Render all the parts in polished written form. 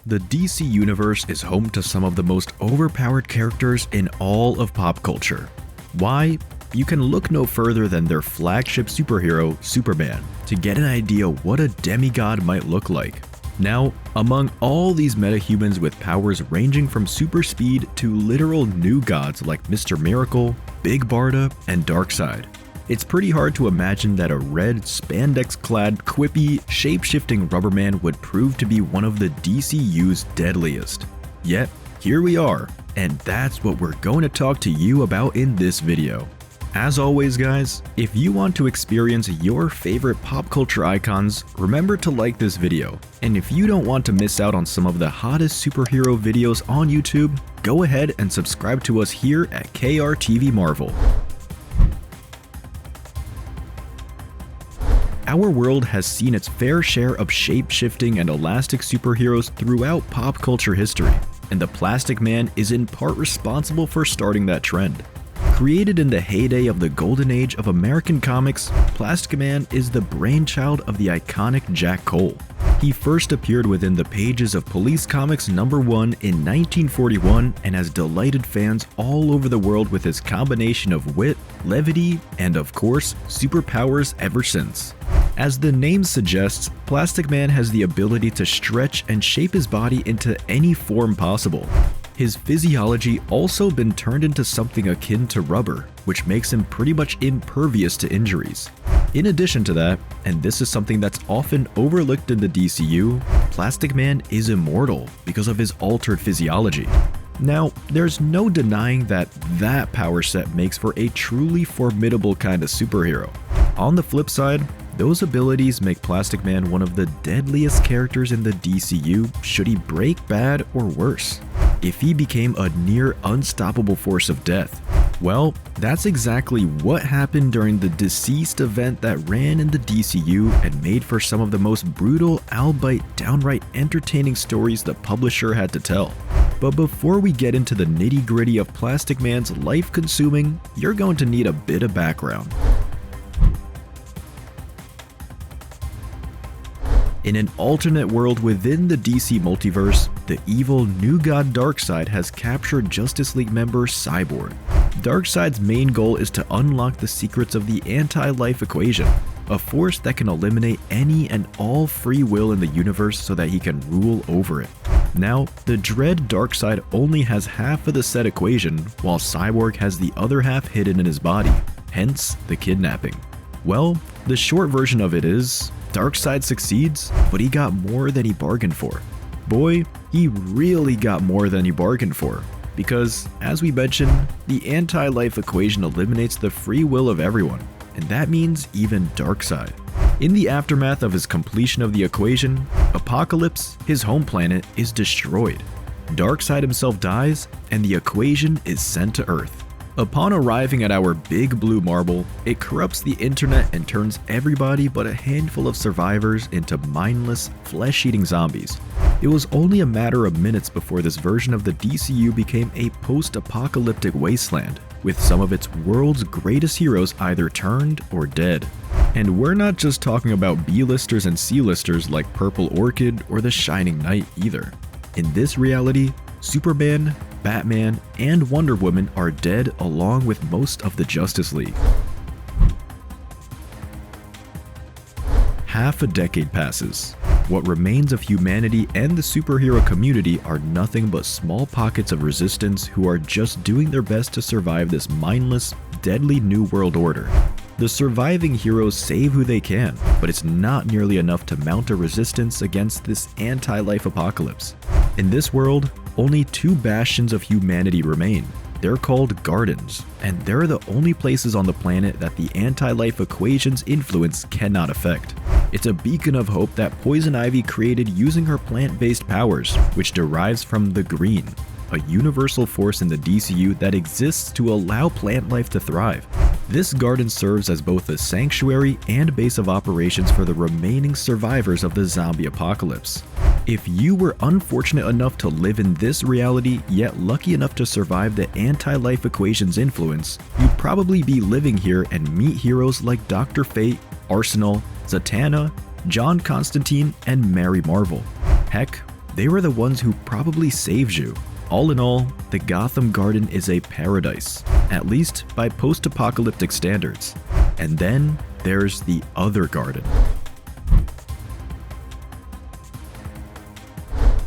The DC Universe is home to some of the most overpowered characters in all of pop culture. Why? You can look no further than their flagship superhero, Superman, to get an idea what a demigod might look like. Now, among all these metahumans with powers ranging from super speed to literal new gods like Mr. Miracle, Big Barda, and Darkseid, it's pretty hard to imagine that a red, spandex-clad, quippy, shape-shifting Rubberman would prove to be one of the DCU's deadliest. Yet, here we are, and that's what we're going to talk to you about in this video. As always guys, if you want to experience your favorite pop culture icons, remember to like this video. And if you don't want to miss out on some of the hottest superhero videos on YouTube, go ahead and subscribe to us here at KRTV Marvel. Our world has seen its fair share of shape-shifting and elastic superheroes throughout pop culture history, and the Plastic Man is in part responsible for starting that trend. Created in the heyday of the golden age of American comics, Plastic Man is the brainchild of the iconic Jack Cole. He first appeared within the pages of Police Comics #1 in 1941 and has delighted fans all over the world with his combination of wit, levity, and of course, superpowers ever since. As the name suggests, Plastic Man has the ability to stretch and shape his body into any form possible. His physiology also been turned into something akin to rubber, which makes him pretty much impervious to injuries. In addition to that, and this is something that's often overlooked in the DCU, Plastic Man is immortal because of his altered physiology. Now, there's no denying that power set makes for a truly formidable kind of superhero. On the flip side, those abilities make Plastic Man one of the deadliest characters in the DCU should he break bad or worse. If he became a near unstoppable force of death. Well, that's exactly what happened during the Deceased event that ran in the DCU and made for some of the most brutal, albeit downright entertaining stories the publisher had to tell. But before we get into the nitty-gritty of Plastic Man's life-consuming, you're going to need a bit of background. In an alternate world within the DC multiverse, the evil new god Darkseid has captured Justice League member Cyborg. Darkseid's main goal is to unlock the secrets of the anti-life equation, a force that can eliminate any and all free will in the universe so that he can rule over it. Now, the dread Darkseid only has half of the said equation, while Cyborg has the other half hidden in his body, hence the kidnapping. Well, the short version of it is, Darkseid succeeds, but he got more than he bargained for. Boy, he really got more than he bargained for, because, as we mentioned, the anti-life equation eliminates the free will of everyone, and that means even Darkseid. In the aftermath of his completion of the equation, Apocalypse, his home planet, is destroyed. Darkseid himself dies, and the equation is sent to Earth. Upon arriving at our big blue marble, it corrupts the internet and turns everybody but a handful of survivors into mindless, flesh-eating zombies. It was only a matter of minutes before this version of the DCU became a post-apocalyptic wasteland, with some of its world's greatest heroes either turned or dead. And we're not just talking about B-listers and C-listers like Purple Orchid or the Shining Knight either. In this reality, Superman, Batman, and Wonder Woman are dead along with most of the Justice League. Half a decade passes. What remains of humanity and the superhero community are nothing but small pockets of resistance who are just doing their best to survive this mindless, deadly new world order. The surviving heroes save who they can, but it's not nearly enough to mount a resistance against this anti-life apocalypse. In this world, only two bastions of humanity remain. They're called gardens, and they're the only places on the planet that the anti-life equation's influence cannot affect. It's a beacon of hope that Poison Ivy created using her plant-based powers, which derives from the green, a universal force in the DCU that exists to allow plant life to thrive. This garden serves as both a sanctuary and base of operations for the remaining survivors of the zombie apocalypse. If you were unfortunate enough to live in this reality, yet lucky enough to survive the anti-life equation's influence, you'd probably be living here and meet heroes like Dr. Fate, Arsenal, Zatanna, John Constantine, and Mary Marvel. Heck, They were the ones who probably saved you. All in all, the Gotham Garden is a paradise, at least by post-apocalyptic standards. And then there's the other garden.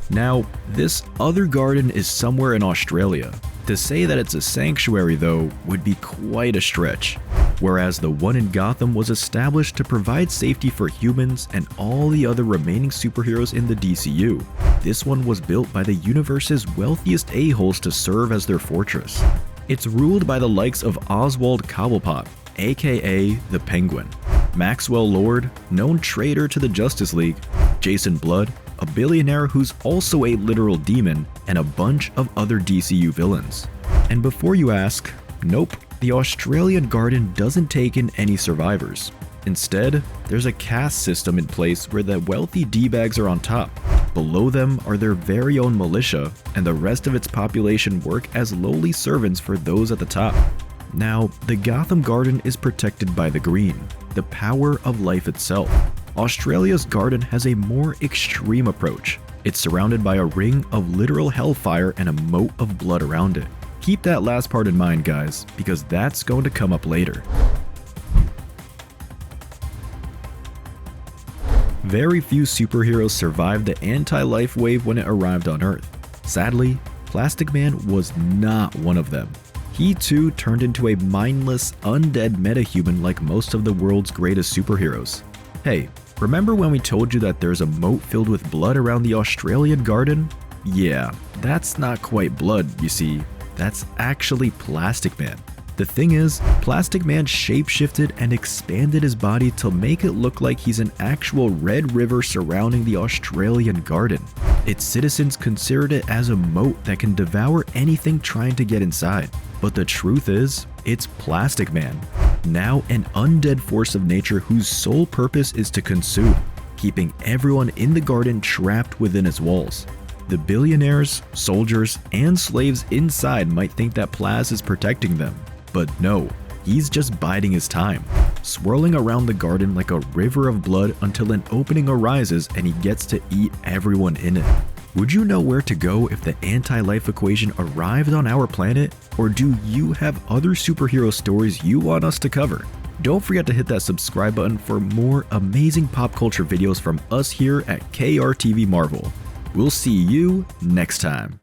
Now, this other garden is somewhere in Australia. To say that it's a sanctuary, though, would be quite a stretch. Whereas the one in Gotham was established to provide safety for humans and all the other remaining superheroes in the DCU, this one was built by the universe's wealthiest a-holes to serve as their fortress. It's ruled by the likes of Oswald Cobblepot, aka the Penguin, Maxwell Lord, known traitor to the Justice League, Jason Blood, a billionaire who's also a literal demon, and a bunch of other DCU villains. And before you ask, nope, the Australian Garden doesn't take in any survivors. Instead, there's a caste system in place where the wealthy D-bags are on top. Below them are their very own militia, and the rest of its population work as lowly servants for those at the top. Now, the Gotham Garden is protected by the green, the power of life itself. Australia's garden has a more extreme approach. It's surrounded by a ring of literal hellfire and a moat of blood around it. Keep that last part in mind, guys, because that's going to come up later. Very few superheroes survived the anti-life wave when it arrived on Earth. Sadly, Plastic Man was not one of them. He too turned into a mindless, undead metahuman like most of the world's greatest superheroes. Hey, remember when we told you that there's a moat filled with blood around the Australian Garden? Yeah, that's not quite blood, you see. That's actually Plastic Man. The thing is, Plastic Man shapeshifted and expanded his body to make it look like he's an actual red river surrounding the Australian Garden. Its citizens considered it as a moat that can devour anything trying to get inside. But the truth is, it's Plastic Man, now an undead force of nature whose sole purpose is to consume, keeping everyone in the garden trapped within its walls. The billionaires, soldiers, and slaves inside might think that Plaz is protecting them, but no, he's just biding his time, swirling around the garden like a river of blood until an opening arises and he gets to eat everyone in it. Would you know where to go if the anti-life equation arrived on our planet? Or do you have other superhero stories you want us to cover? Don't forget to hit that subscribe button for more amazing pop culture videos from us here at KRTV Marvel. We'll see you next time.